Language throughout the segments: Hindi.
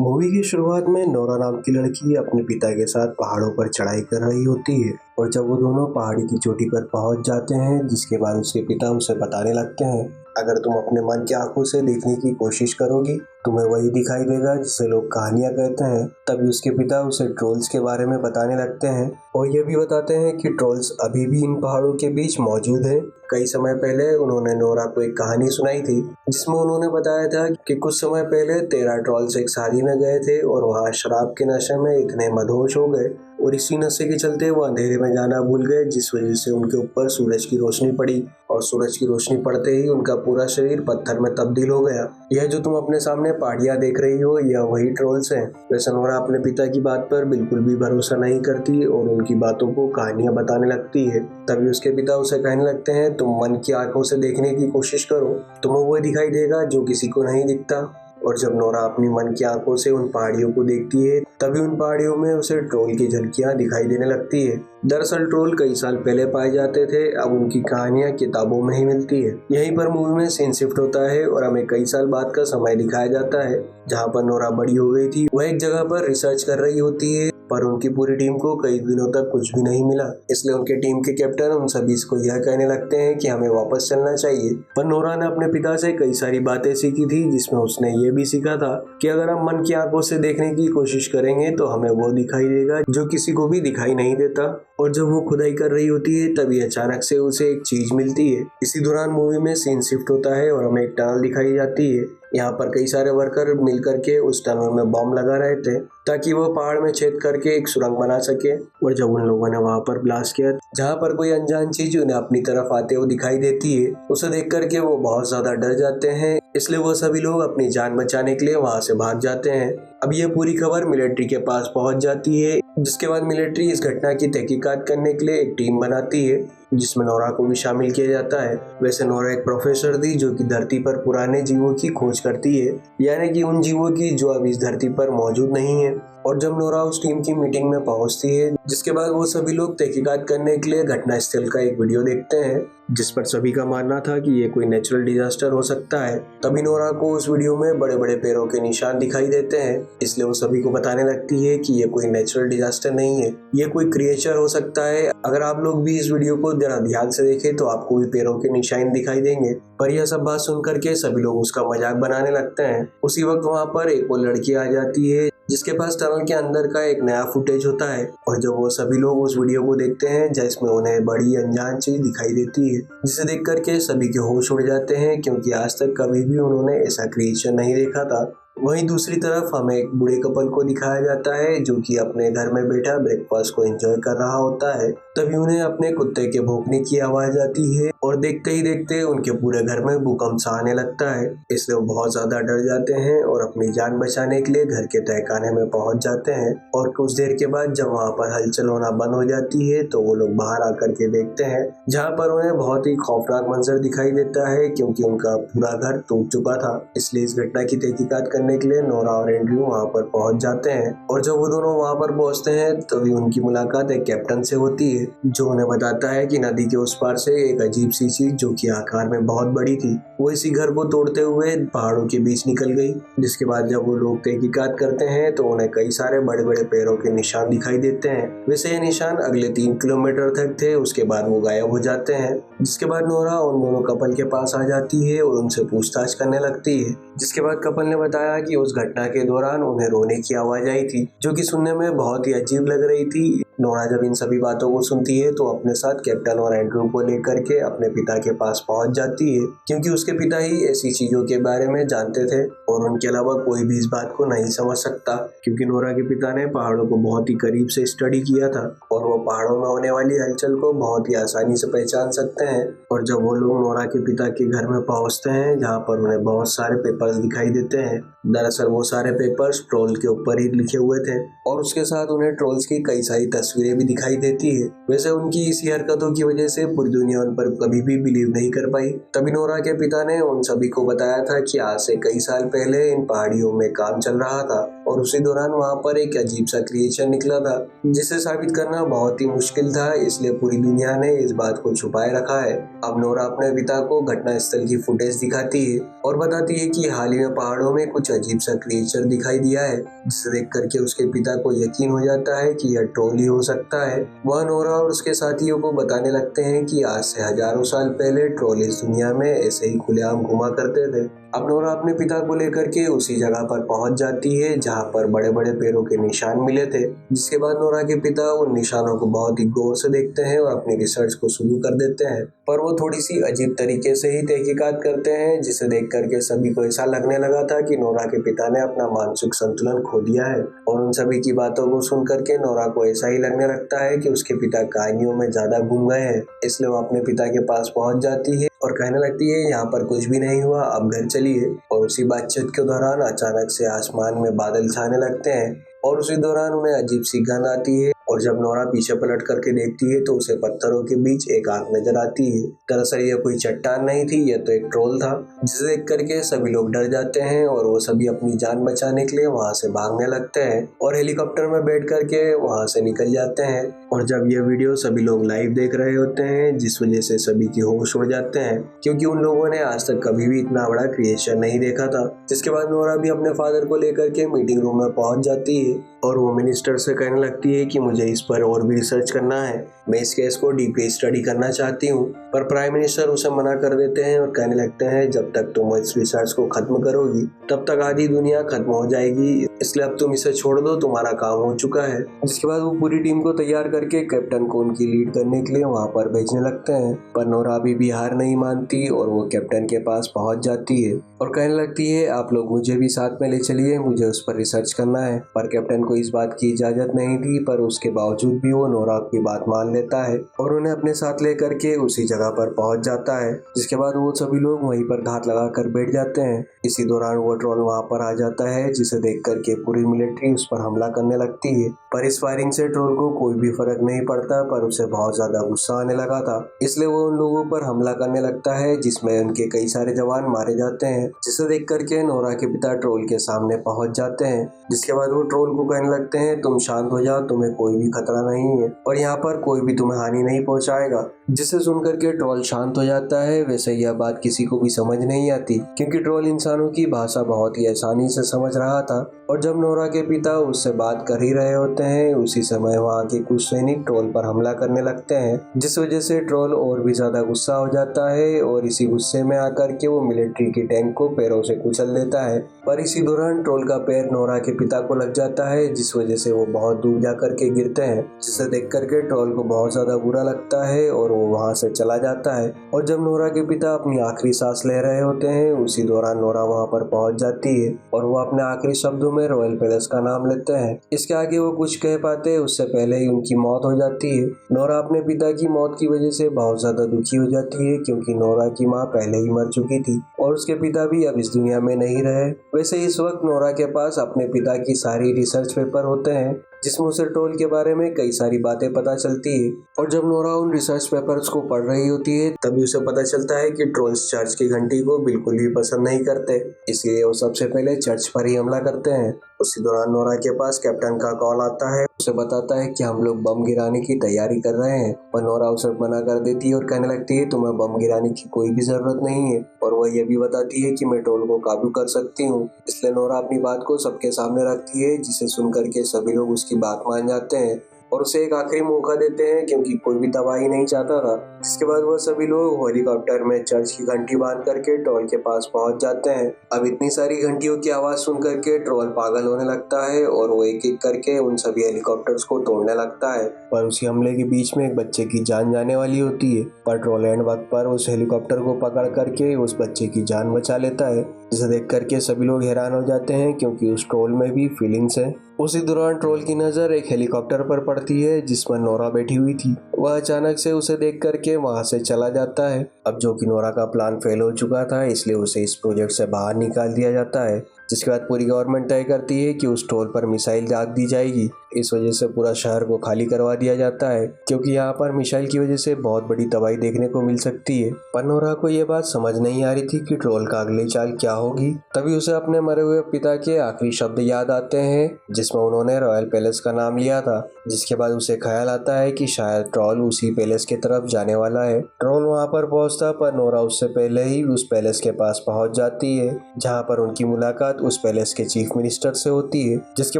मूवी की शुरुआत में नोरा नाम की लड़की अपने पिता के साथ पहाड़ों पर चढ़ाई कर रही होती है और जब वो दोनों पहाड़ी की चोटी पर पहुंच जाते हैं जिसके बाद उसके पिता उसे बताने लगते हैं, अगर तुम अपने मन की आंखों से देखने की कोशिश करोगी तुम्हें वही दिखाई देगा जिसे लोग कहानियां कहते हैं। तभी उसके पिता उसे ट्रोल्स के बारे में बताने लगते हैं और ये भी बताते हैं कि ट्रोल्स अभी भी इन पहाड़ों के बीच मौजूद हैं। कई समय पहले उन्होंने नोरा को एक कहानी सुनाई थी जिसमें उन्होंने बताया था कि कुछ समय पहले 13 ट्रोल्स एक शादी में गए थे और वहाँ शराब के नशे में इतने मदहोश हो गए और इसी नशे के चलते वो अंधेरे में जाना भूल गए, जिस वजह से उनके ऊपर सूरज की रोशनी पड़ी और सूरज की रोशनी पड़ते ही उनका पूरा शरीर पत्थर में तब्दील हो गया। यह जो तुम अपने सामने पहाड़ियां देख रही हो यह वही ट्रोल्स हैं। वैसे नोरा अपने पिता की बात पर बिल्कुल भी भरोसा नहीं करती और उनकी बातों को कहानियां बताने लगती है। तभी उसके पिता उसे कहने लगते हैं तुम मन की आंखों से देखने की कोशिश करो, तुम्हें वो दिखाई देगा जो किसी को नहीं दिखता। और जब नोरा अपनी मन की आंखों से उन पहाड़ियों को देखती है तभी उन पहाड़ियों में उसे ट्रोल की झलकियां दिखाई देने लगती है। दरअसल ट्रोल कई साल पहले पाए जाते थे, अब उनकी कहानियां किताबों में ही मिलती है। यहीं पर मूवी में सीन शिफ्ट होता है और हमें कई साल बाद का समय दिखाया जाता है जहाँ पर नोरा बड़ी हो गई थी। वह एक जगह पर रिसर्च कर रही होती है पर उनकी पूरी टीम को कई दिनों तक कुछ भी नहीं मिला, इसलिए उनके टीम के कैप्टन उन सभी को यह कहने लगते हैं कि हमें वापस चलना चाहिए। पर नोरा ने अपने पिता से कई सारी बातें सीखी थी जिसमें उसने ये भी सीखा था कि अगर हम मन की आंखों से देखने की कोशिश करेंगे तो हमें वो दिखाई देगा जो किसी को भी दिखाई नहीं देता। और जब वो खुदाई कर रही होती है तभी अचानक से उसे एक चीज मिलती है। इसी दौरान मूवी में सीन शिफ्ट होता है और हमें एक टनल दिखाई जाती है। यहाँ पर कई सारे वर्कर मिल करके उस टनल में बॉम्ब लगा रहे थे ताकि वो पहाड़ में छेद करके एक सुरंग बना सके। और जब उन लोगों ने वहाँ पर ब्लास्ट किया जहाँ पर कोई अनजान चीज उन्हें अपनी तरफ आते हुए दिखाई देती है, उसे देख करके वो बहुत ज्यादा डर जाते हैं, इसलिए वो सभी लोग अपनी जान बचाने के लिए वहाँ से भाग जाते हैं। अब ये पूरी खबर मिलिट्री के पास पहुंच जाती है जिसके बाद मिलिट्री इस घटना की तहकीकात करने के लिए एक टीम बनाती है जिसमें नोरा को भी शामिल किया जाता है। वैसे नोरा एक प्रोफेसर थी जो कि धरती पर पुराने जीवों की खोज करती है, यानी कि उन जीवों की जो अब इस धरती पर मौजूद नहीं है। और जब नोरा उस टीम की मीटिंग में पहुंचती है जिसके बाद वो सभी लोग तहकीकात करने के लिए घटनास्थल का एक वीडियो देखते हैं जिस पर सभी का मानना था कि ये कोई नेचुरल डिजास्टर हो सकता है। तभी नोरा को उस वीडियो में बड़े बड़े पैरों के निशान दिखाई देते हैं, इसलिए वो सभी को बताने लगती है कि ये कोई नेचुरल डिजास्टर नहीं है, ये कोई क्रिएचर हो सकता है। अगर आप लोग भी इस वीडियो को जरा ध्यान से देखें तो आपको भी पैरों के निशान दिखाई देंगे। पर यह सब बात सुन करके सभी लोग उसका मजाक बनाने लगते हैं। उसी वक्त वहाँ पर एक और लड़की आ जाती है जिसके पास टनल के अंदर का एक नया फुटेज होता है और जब वो सभी लोग उस वीडियो को देखते हैं जिसमें उन्हें बड़ी अनजान चीज दिखाई देती है जिसे देख करके सभी के होश उड़ जाते हैं क्योंकि आज तक कभी भी उन्होंने ऐसा क्रिएचर नहीं देखा था। वहीं दूसरी तरफ हमें एक बूढ़े कपल को दिखाया जाता है जो कि अपने घर में बैठा ब्रेकफास्ट को एंजॉय कर रहा होता है। तभी उन्हें अपने कुत्ते के भौंकने की आवाज आती है और देखते ही देखते उनके पूरे घर में भूकंप सा आने लगता है, इसलिए वो बहुत ज्यादा डर जाते हैं और अपनी जान बचाने के लिए घर के तहखाने में पहुंच जाते हैं। और कुछ देर के बाद जब वहाँ पर हलचल होना बंद हो जाती है तो वो लोग बाहर आकर के देखते हैं जहाँ पर उन्हें बहुत ही खौफनाक मंजर दिखाई देता है क्योंकि उनका पूरा घर टूट चुका था। इसलिए इस घटना की तहकीकात करने के लिए नोरा और एंड्रयू वहाँ पर पहुंच जाते हैं और जब वो दोनों वहाँ पर पहुंचते हैं तभी उनकी मुलाकात एक कैप्टन से होती है जो उन्हें बताता है कि नदी के उस पार से एक अजीब सी चीज जो कि आकार में बहुत बड़ी थी वो इसी घर को तोड़ते हुए पहाड़ों के बीच निकल गई। जिसके बाद जब वो लोग तहकीकात करते हैं तो उन्हें कई सारे बड़े बड़े पैरों के निशान दिखाई देते हैं। वैसे ये निशान अगले 3 किलोमीटर तक थे, उसके बाद वो गायब हो जाते हैं। जिसके बाद नोरा उन दोनों कपल के पास आ जाती है और उनसे पूछताछ करने लगती है। जिसके बाद कपल ने बताया कि उस घटना के दौरान उन्हें रोने की आवाज आई थी जो कि सुनने में बहुत ही अजीब लग रही थी। नोरा जब इन सभी बातों को सुनती है तो अपने साथ कैप्टन और एंड्रयू को लेकर के अपने पिता के पास पहुंच जाती है क्योंकि उसके पिता ही ऐसी चीजों के बारे में जानते थे और उनके अलावा कोई भी इस बात को नहीं समझ सकता क्योंकि नोरा के पिता ने पहाड़ों को बहुत ही करीब से स्टडी किया था और वो पहाड़ों में होने वाली हलचल को बहुत ही आसानी से पहचान सकते हैं। और जब वो लोग नोरा के पिता के घर में पहुंचते हैं जहाँ पर उन्हें बहुत सारे पेपर्स दिखाई देते हैं, दरअसल वो सारे पेपर्स ट्रोल के ऊपर ही लिखे हुए थे और उसके साथ उन्हें ट्रोल्स की कई सारी तस्वीरें भी दिखाई देती है। वैसे उनकी इसी हरकतों की वजह से पूरी दुनिया उन पर कभी भी बिलीव नहीं कर पाई। तभी नोरा के पिता ने उन सभी को बताया था कि आज से कई साल पहले इन पहाड़ियों में काम चल रहा था और उसी दौरान वहाँ पर एक अजीब सा क्रिएचर निकला था जिसे साबित करना बहुत ही मुश्किल था, इसलिए पूरी दुनिया ने इस बात को छुपाए रखा है। अब नोरा अपने पिता को घटनास्थल की फुटेज दिखाती है और बताती है कि हाल ही में पहाड़ों में कुछ अजीब सा क्रिएचर दिखाई दिया है, जिसे देख करके उसके पिता को यकीन हो जाता है कि यह ट्रोल ही हो सकता है। वह नोरा और उसके साथियों को बताने लगते हैं कि आज से हजारों साल पहले ट्रोल इस दुनिया में ऐसे ही खुलेआम घुमा करते थे। अब नोरा अपने पिता को लेकर के उसी जगह पर पहुंच जाती है जहां पर बड़े बड़े पैरों के निशान मिले थे, जिसके बाद नोरा के पिता उन निशानों को बहुत ही गौर से देखते हैं और अपनी रिसर्च को शुरू कर देते हैं। पर वो थोड़ी सी अजीब तरीके से ही तहकीकात करते हैं, जिसे देख करके सभी को ऐसा लगने लगा था कि नोरा के पिता ने अपना मानसिक संतुलन खो दिया है। और उन सभी की बातों को सुन करके नोरा को ऐसा ही लगने लगता है कि उसके पिता कहानियों में ज्यादा घूम गए हैं, इसलिए वो अपने पिता के पास पहुंच जाती है और कहने लगती है यहाँ पर कुछ भी नहीं हुआ, अब घर चलिए। और उसी बातचीत के दौरान अचानक से आसमान में बादल छाने लगते हैं और उसी दौरान उन्हें अजीब सी गंध आती है और जब नोरा पीछे पलट करके देखती है तो उसे पत्थरों के बीच एक आंख नजर आती है। दरअसल यह कोई चट्टान नहीं थी, यह तो एक ट्रोल था, जिसे देख करके सभी लोग डर जाते हैं और वो सभी अपनी जान बचाने के लिए वहां से भागने लगते हैं और हेलीकॉप्टर में बैठ करके वहां से निकल जाते हैं। और जब यह वीडियो सभी लोग लाइव देख रहे होते हैं, जिस वजह से सभी की होश उड़ जाते हैं, क्योंकि उन लोगों ने आज तक कभी भी इतना बड़ा क्रिएशन नहीं देखा था। जिसके बाद नोरा भी अपने फादर को लेकर के मीटिंग रूम में पहुंच जाती है और वो मिनिस्टर से कहने लगती है कि मुझे इस पर और भी रिसर्च करना है, मैं इस केस को डीपली स्टडी करना चाहती हूँ। पर प्राइम मिनिस्टर उसे मना कर देते हैं और कहने लगते हैं जब तक तुम इस रिसर्च को खत्म करोगी तब तक आधी दुनिया खत्म हो जाएगी, इसलिए अब तुम इसे छोड़ दो, तुम्हारा काम हो चुका है। जिसके बाद वो पूरी टीम को तैयार करके कैप्टन को उनकी लीड करने के लिए वहाँ पर भेजने लगते हैं। पर नोरा अभी भी हार नहीं मानती और वो कैप्टन के पास पहुँच जाती है और कहने लगती है आप लोग मुझे भी साथ में ले चलिए, मुझे उस पर रिसर्च करना है। पर कैप्टन को इस बात की इजाजत नहीं थी, पर उसके बावजूद भी वो नोरा की बात मान लेता है और उन्हें अपने साथ लेकर के उसी जगह पर पहुंच जाता है। जिसके बाद वो सभी लोग वहीं पर घात लगा कर बैठ जाते हैं। इसी दौरान वो ट्रोल वहां पर आ जाता है, जिसे देख करके पूरी मिलिट्री उस पर हमला करने लगती है। पर इस फायरिंग से ट्रोल को कोई भी फर्क नहीं पड़ता, पर उसे बहुत ज्यादा गुस्सा आने लगा था, इसलिए वो उन लोगों पर हमला करने लगता है, जिसमें उनके कई सारे जवान मारे जाते हैं। जिसे देख करके नोरा के पिता ट्रोल के सामने पहुंच जाते हैं। जिसके बाद वो ट्रोल को कहने लगते हैं तुम शांत हो जाओ, तुम्हें कोई भी खतरा नहीं है और यहाँ पर कोई भी तुम्हें हानि नहीं पहुंचाएगा। जिसे सुनकर के ट्रोल शांत हो जाता है। वैसे यह बात किसी को भी समझ नहीं आती, क्योंकि ट्रोल इंसानों की भाषा बहुत ही आसानी से समझ रहा था। और जब नोरा के पिता उससे बात कर ही रहे होते हैं, उसी समय वहाँ के कुछ सैनिक ट्रोल पर हमला करने लगते हैं, जिस वजह से ट्रोल और भी ज्यादा गुस्सा हो जाता है और इसी गुस्से में आकर के वो मिलिट्री की टैंक को पैरों से कुचल देता है। पर इसी दौरान ट्रोल का पैर नोरा के पिता को लग जाता है, जिस वजह से वो बहुत दूर जा करके गिरते हैं, जिसे देख करके ट्रोल को बहुत ज्यादा बुरा लगता है और वो वहाँ से चला जाता है। और जब नोरा के पिता अपनी आखिरी सांस ले रहे होते हैं, उसी दौरान नोरा वहाँ पर पहुँच जाती है और वो अपने आखिरी शब्दों में रॉयल पैलेस का नाम लेते हैं। इसके आगे वो कुछ कह पाते उससे पहले ही उनकी मौत हो जाती है। नोरा अपने पिता की मौत की वजह से बहुत ज्यादा दुखी हो जाती है, क्योंकि नोरा की माँ पहले ही मर चुकी थी और उसके पिता भी अब इस दुनिया में नहीं रहे। वैसे इस वक्त नोरा के पास अपने पिता की सारी रिसर्च पेपर होते हैं, जिसमें उसे ट्रोल के बारे में कई सारी बातें पता चलती है। और जब नोरा उन रिसर्च पेपर्स को पढ़ रही होती है, तभी उसे पता चलता है कि ट्रोल्स चर्च की घंटी को बिल्कुल भी पसंद नहीं करते, इसलिए वो सबसे पहले चर्च पर ही हमला करते हैं। उसी दौरान नोरा के पास कैप्टन का कॉल आता है, उसे बताता है कि हम लोग बम गिराने की तैयारी कर रहे हैं। पर नोरा उसे मना कर देती है और कहने लगती है तुम्हें बम गिराने की कोई भी जरूरत नहीं है। और वह यह भी बताती है कि मैं ट्रोल को काबू कर सकती हूँ। इसलिए नोरा अपनी बात को सबके सामने रखती है, जिसे सुनकर के सभी लोग उसकी बात मान जाते हैं और उसे एक आखिरी मौका देते हैं, क्योंकि कोई भी तबाही नहीं चाहता था। जिसके बाद वह सभी लोग हेलीकॉप्टर में चर्च की घंटी बांध करके ट्रोल के पास पहुंच जाते हैं। अब इतनी सारी घंटियों की आवाज सुन करके ट्रोल पागल होने लगता है और वो एक एक करके उन सभी हेलीकॉप्टर्स को तोड़ने लगता है। पर उसी हमले के बीच में एक बच्चे की जान जाने वाली होती है, पर ट्रोल एंड वक्त पर उस हेलीकॉप्टर को पकड़ करके उस बच्चे की जान बचा लेता है, जिसे देख करके सभी लोग हैरान हो जाते हैं, क्योंकि उस ट्रोल में भी फीलिंग्स है। उसी दौरान ट्रोल की नजर एक हेलीकॉप्टर पर पड़ती है, जिसमें नोरा बैठी हुई थी। वह अचानक से उसे देख करके वहां से चला जाता है। अब जो कि नोरा का प्लान फेल हो चुका था, इसलिए उसे इस प्रोजेक्ट से बाहर निकाल दिया जाता है। जिसके बाद पूरी गवर्नमेंट तय करती है कि उस ट्रोल पर मिसाइल दाग दी जाएगी, इस वजह से पूरा शहर को खाली करवा दिया जाता है, क्योंकि यहाँ पर मिसाइल की वजह से बहुत बड़ी तबाही देखने को मिल सकती है। पर नोरा को ये बात समझ नहीं आ रही थी कि ट्रोल का अगली चाल क्या होगी। तभी उसे अपने मरे हुए पिता के आखिरी शब्द याद आते हैं, जिसमें उन्होंने रॉयल पैलेस का नाम लिया था। जिसके बाद उसे ख्याल आता है कि शायद ट्रोल उसी पैलेस की तरफ जाने वाला है। ट्रोल वहाँ पर पहुँचता, पर नोरा उससे पहले ही उस पैलेस के पास पहुँच जाती है, जहाँ पर उनकी मुलाकात उस पैलेस के चीफ मिनिस्टर से होती है। जिसके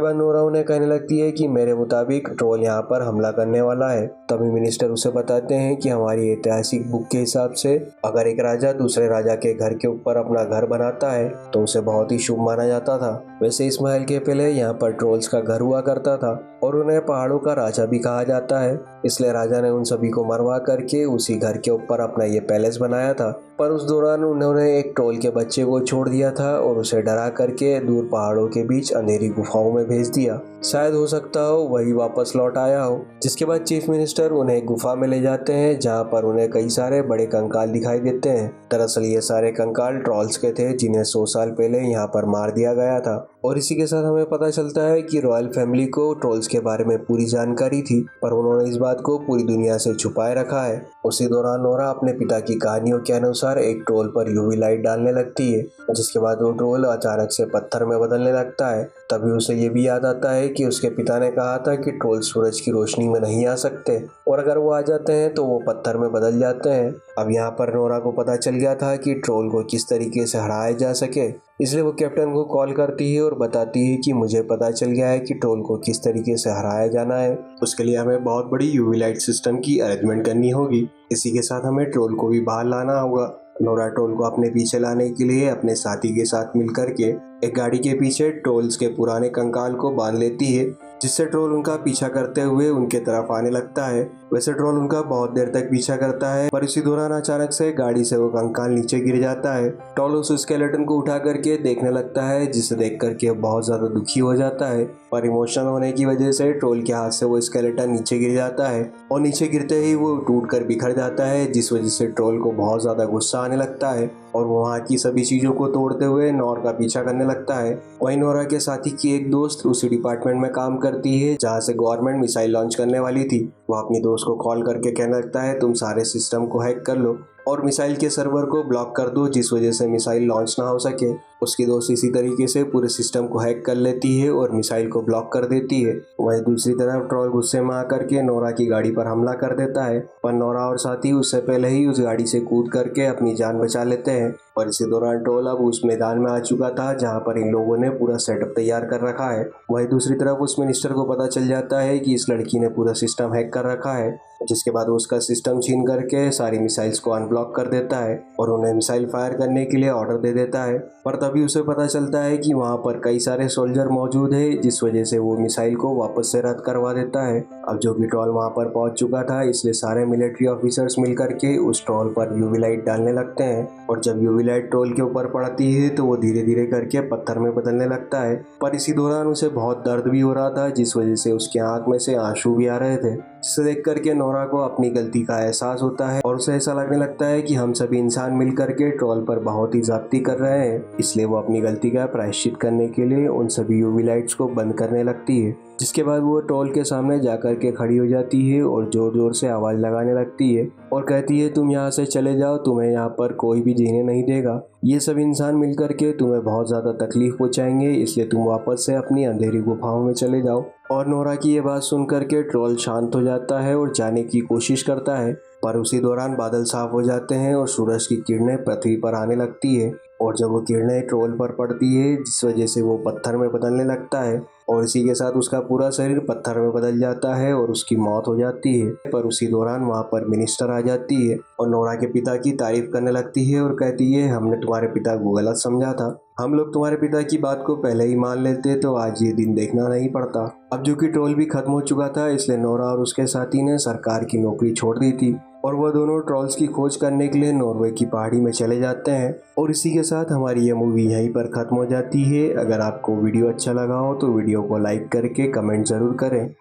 बाद नोरा उन्हें कहने लगती है कि मेरे मुताबिक ट्रोल यहाँ पर हमला करने वाला है। तभी मिनिस्टर उसे बताते हैं कि हमारी ऐतिहासिक बुक के हिसाब से अगर एक राजा दूसरे राजा के घर के ऊपर अपना घर बनाता है तो उसे बहुत ही शुभ माना जाता था। वैसे इस महल के पहले यहाँ पर ट्रोल्स का घर हुआ करता था और उन्हें पहाड़ों का राजा भी कहा जाता है, इसलिए राजा ने उन सभी को मरवा करके उसी घर के ऊपर अपना ये पैलेस बनाया था। पर उस दौरान उन्होंने एक ट्रोल के बच्चे को छोड़ दिया था और उसे डरा करके दूर पहाड़ों के बीच अंधेरी गुफाओं में भेज दिया। शायद हो सकता हो वही वापस लौट आया हो। जिसके बाद चीफ मिनिस्टर उन्हें एक गुफा में ले जाते हैं, जहाँ पर उन्हें कई सारे बड़े कंकाल दिखाई देते हैं। दरअसल ये सारे कंकाल ट्रोल्स के थे, जिन्हें 100 साल पहले यहाँ पर मार दिया गया था। और इसी के साथ हमें पता चलता है कि रॉयल फैमिली को ट्रोल्स के बारे में पूरी जानकारी थी, पर उन्होंने इस बात को पूरी दुनिया से छुपाए रखा है। उसी दौरान नोरा अपने पिता की कहानियों के अनुसार एक ट्रोल पर यूवी लाइट डालने लगती है, जिसके बाद वो ट्रोल अचानक से पत्थर में बदलने लगता है। तभी उसे ये भी याद आता है कि उसके पिता ने कहा था कि ट्रोल सूरज की रोशनी में नहीं आ सकते, और अगर वो आ जाते हैं तो वो पत्थर में बदल जाते हैं। अब यहाँ पर नोरा को पता चल गया था कि ट्रोल को किस तरीके से हराया जा सके, इसलिए वो कैप्टन को कॉल करती है और बताती है कि मुझे पता चल गया है कि ट्रोल को किस तरीके से हराया जाना है। उसके लिए हमें बहुत बड़ी यूवी लाइट सिस्टम की अरेंजमेंट करनी होगी। इसी के साथ हमें ट्रोल को भी बाहर लाना होगा। नोरा ट्रोल को अपने पीछे लाने के लिए अपने साथी के साथ मिलकर के एक गाड़ी के पीछे ट्रोल्स के पुराने कंकाल को बांध लेती है, जिससे ट्रोल उनका पीछा करते हुए उनके तरफ आने लगता है। वैसे ट्रोल उनका बहुत देर तक पीछा करता है, पर इसी दौरान अचानक से गाड़ी से वो कंकाल नीचे गिर जाता है। ट्रोल उस स्केलेटन को उठा करके देखने लगता है, जिसे देख करके बहुत ज्यादा दुखी हो जाता है, पर इमोशनल होने की वजह से ट्रोल के हाथ से वो स्केलेटन नीचे गिर जाता है और नीचे गिरते ही वो टूट कर बिखर जाता है, जिस वजह से ट्रोल को बहुत ज्यादा गुस्सा आने लगता है और वो वहाँ की सभी चीजों को तोड़ते हुए नोरा का पीछा करने लगता है। वहीं नोरा के साथी की एक दोस्त उसी डिपार्टमेंट में काम करती है जहाँ से गवर्नमेंट मिसाइल लॉन्च करने वाली थी। वो अपनी दोस्त को कॉल करके कहने लगता है तुम सारे सिस्टम को हैक कर लो और मिसाइल के सर्वर को ब्लॉक कर दो, जिस वजह से मिसाइल लॉन्च ना हो सके। उसकी दोस्त इसी तरीके से पूरे सिस्टम को हैक कर लेती है और मिसाइल को ब्लॉक कर देती है। वहीं दूसरी तरफ ट्रोल गुस्से में आकर के नोरा की गाड़ी पर हमला कर देता है, पर नोरा और साथी उससे पहले ही उस गाड़ी से कूद करके अपनी जान बचा लेते हैं। और इसी दौरान ट्रोल अब उस मैदान में आ चुका था जहाँ पर इन लोगों ने पूरा सेटअप तैयार कर रखा है। वहीं दूसरी तरफ उस मिनिस्टर को पता चल जाता है कि इस लड़की ने पूरा सिस्टम हैक कर रखा है, जिसके बाद वो उसका सिस्टम छीन करके सारी मिसाइल्स को अनब्लॉक कर देता है और उन्हें मिसाइल फायर करने के लिए ऑर्डर दे देता है। पर तभी उसे पता चलता है कि वहाँ पर कई सारे सोल्जर मौजूद है, जिस वजह से वो मिसाइल को वापस से रद्द करवा देता है। अब जो कि ट्रोल वहाँ पर पहुँच चुका था, इसलिए सारे मिलिट्री ऑफिसर्स मिलकर के उस ट्रोल पर यूवी लाइट डालने लगते हैं और जब यूवी लाइट ट्रोल के ऊपर पड़ती है तो वो धीरे धीरे करके पत्थर में बदलने लगता है। पर इसी दौरान उसे बहुत दर्द भी हो रहा था, जिस वजह से उसकी आंख में से आंसू भी आ रहे थे, जिसे देख करके नोरा को अपनी गलती का एहसास होता है और उसे ऐसा लगने लगता है कि हम सभी इंसान मिलकर के ट्रोल पर बहुत ही ज्यादती कर रहे हैं। इसलिए वो अपनी गलती का प्रायश्चित करने के लिए उन सभी यूवी लाइट्स को बंद करने लगती है। जिसके बाद वो ट्रोल के सामने जाकर के खड़ी हो जाती है और जोर जोर से आवाज लगाने लगती है और कहती है तुम यहाँ से चले जाओ, तुम्हें यहाँ पर कोई भी जीने नहीं देगा। ये सब इंसान मिलकर के तुम्हें बहुत ज़्यादा तकलीफ पहुँचाएंगे, इसलिए तुम वापस से अपनी अंधेरी गुफाओं में चले जाओ। और नोरा की ये बात सुन करके ट्रोल शांत हो जाता है और जाने की कोशिश करता है, पर उसी दौरान बादल साफ हो जाते हैं और सूरज की किरणें पृथ्वी पर आने लगती है और जब वो किरणें ट्रोल पर पड़ती है, जिस वजह से वो पत्थर में बदलने लगता है और इसी के साथ उसका पूरा शरीर पत्थर में बदल जाता है और उसकी मौत हो जाती है। पर उसी दौरान वहाँ पर मिनिस्टर आ जाती है और नोरा के पिता की तारीफ करने लगती है और कहती है हमने तुम्हारे पिता को गलत समझा था, हम लोग तुम्हारे पिता की बात को पहले ही मान लेते तो आज ये दिन देखना नहीं पड़ता। अब जो कि ट्रोल भी खत्म हो चुका था, इसलिए नोरा और उसके साथी ने सरकार की नौकरी छोड़ दी थी और वह दोनों ट्रोल्स की खोज करने के लिए नॉर्वे की पहाड़ी में चले जाते हैं। और इसी के साथ हमारी ये मूवी यहीं पर ख़त्म हो जाती है। अगर आपको वीडियो अच्छा लगा हो तो वीडियो को लाइक करके कमेंट ज़रूर करें।